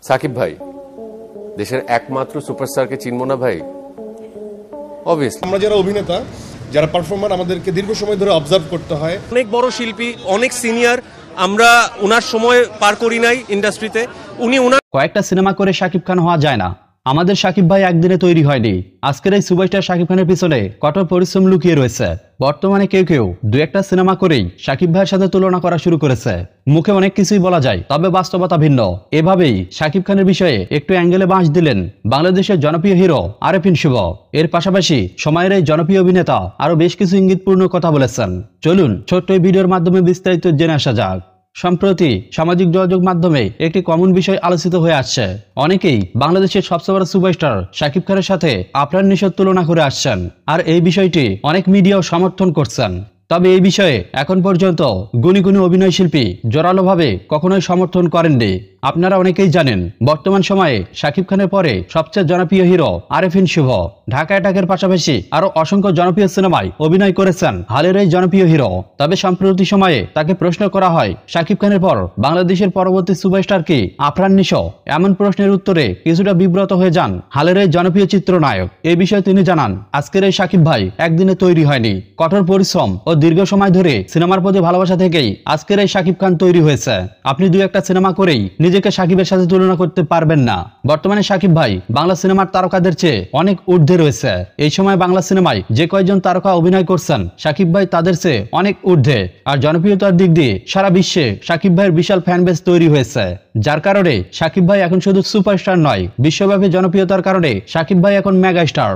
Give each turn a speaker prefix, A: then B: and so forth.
A: সাকিব ভাই দেশের একমাত্র সুপারস্টারকে চিনব না ভাই? অবভিয়াসলি
B: আমরা যারা অভিনেতা, যারা পারফর্মার, আমাদেরকে দীর্ঘ সময় ধরে অবজার্ভ করতে হয়।
C: অনেক বড় শিল্পী, অনেক সিনিয়র, আমরা ওনার সময় পার করি নাই ইন্ডাস্ট্রিতে। উনি ওনার
D: কয়েকটা সিনেমা করে শাকিব খান হওয়া যায় না। আমাদের শাকিব ভাই একদিনে তৈরি হয়নি। আজকের এই সুপারস্টার শাকিব খানের পিছনে কঠোর পরিশ্রম লুকিয়ে রয়েছে। বর্তমানে কেউ কেউ দু একটা সিনেমা করেই শাকিব ভাইয়ের সাথে তুলনা করা শুরু করেছে। মুখে অনেক কিছুই বলা যায়, তবে বাস্তবতা ভিন্ন। এভাবেই শাকিব খানের বিষয়ে একটু অ্যাঙ্গেলে বাঁশ দিলেন বাংলাদেশের জনপ্রিয় হিরো আরেফিন শুভ। এর পাশাপাশি সময়ের এই জনপ্রিয় অভিনেতা আরো বেশ কিছু ইঙ্গিতপূর্ণ কথা বলেছেন। চলুন ছোট্ট এই ভিডিওর মাধ্যমে বিস্তারিত জেনে আসা যাক। সম্প্রতি সামাজিক যোগাযোগ মাধ্যমে একটি কমন বিষয় আলোচিত হয়ে আসছে। অনেকেই বাংলাদেশের সবচেয়ে বড় সুপারস্টার শাকিব খানের সাথে আফরান নিশোর তুলনা করে আসছেন, আর এই বিষয়টি অনেক মিডিয়াও সমর্থন করছেন। তবে এই বিষয়ে এখন পর্যন্ত গুণী গুণী অভিনয় শিল্পী জোরালোভাবে কখনোই সমর্থন করেননি। আপনারা অনেকেই জানেন, বর্তমান সময়ে শাকিব খানের পরে সবচেয়ে জনপ্রিয় হিরো আরেফিন শুভ। ঢাকা অ্যাটাকের পাশাপাশি আরো অসংখ্য জনপ্রিয় সিনেমায় অভিনয় করেছেন হালের এই জনপ্রিয় হিরো। তবে সাম্প্রতি সময়ে তাকে প্রশ্ন করা হয়, শাকিব খানের পর বাংলাদেশের পরবর্তী সুপারস্টার কি আফরান নিশো? এমন প্রশ্নের উত্তরে কিছুটা বিব্রত হয়ে যান হালের এই জনপ্রিয় চিত্রনায়ক। এই বিষয়ে তিনি জানান, আজকের এই শাকিব ভাই একদিনে তৈরি হয়নি। কঠোর পরিশ্রম ও দীর্ঘ সময় ধরে সিনেমার প্রতি ভালোবাসা থেকেই আজকের এই শাকিব খান তৈরি হয়েছে। আপনি দুই একটা সিনেমা করেই নিজেকে শাকিবের সাথে তুলনা করতে পারবেন না। বর্তমানে শাকিব ভাই বাংলা সিনেমার তারকাদের চেয়ে অনেক ঊর্ধ্বে রয়েছে। এই সময় বাংলা সিনেমায় যে কয়েকজন তারকা অভিনয় করছেন, শাকিব ভাই তাদের চেয়ে অনেক ঊর্ধ্বে। আর জনপ্রিয়তার দিক দিয়ে সারা বিশ্বে শাকিব ভাইয়ের বিশাল ফ্যান বেস তৈরি হয়েছে, যার কারণে শাকিব ভাই এখন শুধু সুপারস্টার নয়, বিশ্বব্যাপী জনপ্রিয়তার কারণে শাকিব ভাই এখন মেগা স্টার।